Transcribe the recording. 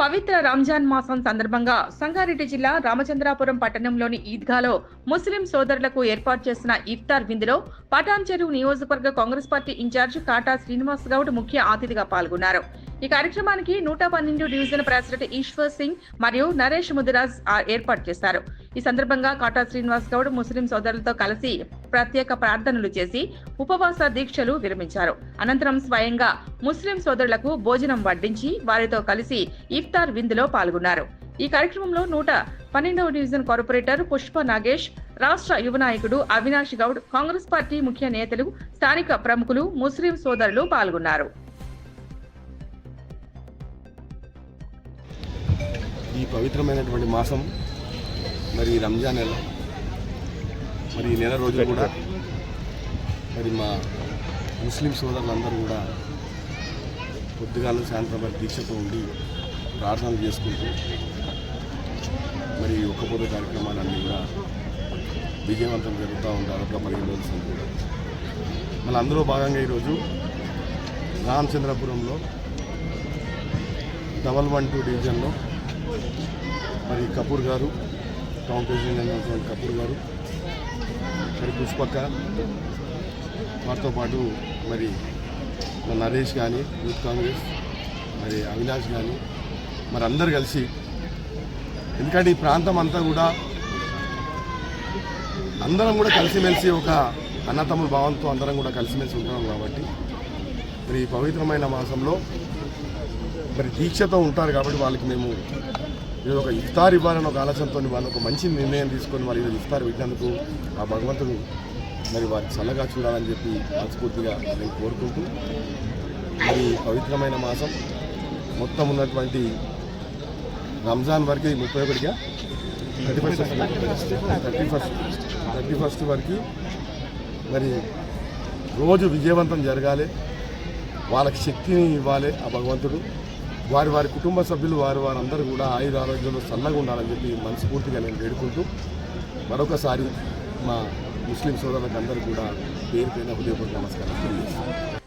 పవిత్ర రంజాన్ మాసం సందర్భంగా సంగారెడ్డి జిల్లా రామచంద్రాపురం పట్టణంలోని ఈద్గాలో ముస్లిం సోదరులకు ఏర్పాటు చేసిన ఇఫ్తార్ విందులో పటాన్ చెరువు నియోజకవర్గ కాంగ్రెస్ పార్టీ ఇన్ఛార్జ్ కాటా శ్రీనివాస్ గౌడ్ ముఖ్య అతిథిగా పాల్గొన్నారు. ఈ కార్యక్రమానికి 112 డివిజన్ ప్రెసిడెంట్ ఈశ్వర్ సింగ్ మరియు నరేష్ ముదిరాజ్ ఏర్పాటు చేశారు. ఈ సందర్భంగా కాటా శ్రీనివాస్ గౌడ్ ముస్లిం సోదరులతో కలిసి ప్రత్యేక ప్రార్థనలు చేసి ఉపవాస దీక్షలు విరమించారు. అనంతరం స్వయంగా ముస్లిం సోదరులకు భోజనం వడ్డించి వారితో కలిసి ఇఫ్తార్ విందులో పాల్గొన్నారు. ఈ కార్యక్రమంలో 112వ డివిజన్ కార్పొరేటర్ పుష్ప నాగేష్, రాష్ట్ర యువ నాయకుడు అవినాష్ గౌడ్, కాంగ్రెస్ పార్టీ ముఖ్య నేతలు, స్థానిక ప్రముఖులు, ముస్లిం సోదరులు పాల్గొన్నారు. ఈ పవిత్రమైనటువంటి మాసం మరి రంజాన్ నెల, మరి ఈ నెల రోజులు కూడా మరి మా ముస్లిం సోదరులందరూ కూడా పొద్దుగాల సాయంత్రం దీక్షతో ఉండి ప్రార్థనలు చేసుకుంటూ మరి ఒక్కపోతే కార్యక్రమాలన్నీ కూడా విజయవంతం జరుగుతూ ఉంటారు. ఒక 15 రోజులు కూడా మళ్ళీ అందులో భాగంగా ఈరోజు రామచంద్రపురంలో 112 డివిజన్లో మరి కపూర్ గారు, టౌన్ ప్రెసిడెంట్ అయినటువంటి కపూర్ గారు, మరి పుష్పక్క, వారితో పాటు మరి నరేష్ కానీ, యూత్ కాంగ్రెస్, మరి అవినాష్ కానీ, మరి అందరు కలిసి, ఎందుకంటే ఈ ప్రాంతం అంతా కూడా అందరం కూడా కలిసిమెలిసి ఒక అన్నతమ్ముల భావంతో అందరం కూడా కలిసిమెలిసి ఉంటున్నాం కాబట్టి మరి ఈ పవిత్రమైన మాసంలో మరి దీక్షతో ఉంటారు కాబట్టి వాళ్ళకి మేము ఇది ఒక ఇఫ్తార్ ఇవ్వాలని ఒక ఆలోచనతో వాళ్ళు ఒక మంచి నిర్ణయం తీసుకొని మరి ఇది ఇఫ్తార్ పెట్టినందుకు ఆ భగవంతుడు మరి వారికి చల్లగా చూడాలని చెప్పి మనస్ఫూర్తిగా నేను కోరుకుంటూ మరి పవిత్రమైన మాసం మొత్తం ఉన్నటువంటి రంజాన్ వరకు 31గా 31st వరకు మరి రోజు విజయవంతం జరగాలి, వాళ్ళకి శక్తిని ఇవ్వాలి ఆ భగవంతుడు. వారి కుటుంబ సభ్యులు వారందరూ కూడా ఆయుర ఆరోగ్యంలో చల్లగా ఉండాలని చెప్పి మనస్ఫూర్తిగా నేను వేడుకుంటూ మరొకసారి మా ముస్లిం సోదరులకు అందరూ కూడా పేరు పైన హృదయపూర్వక నమస్కారం తెలియజేస్తాను.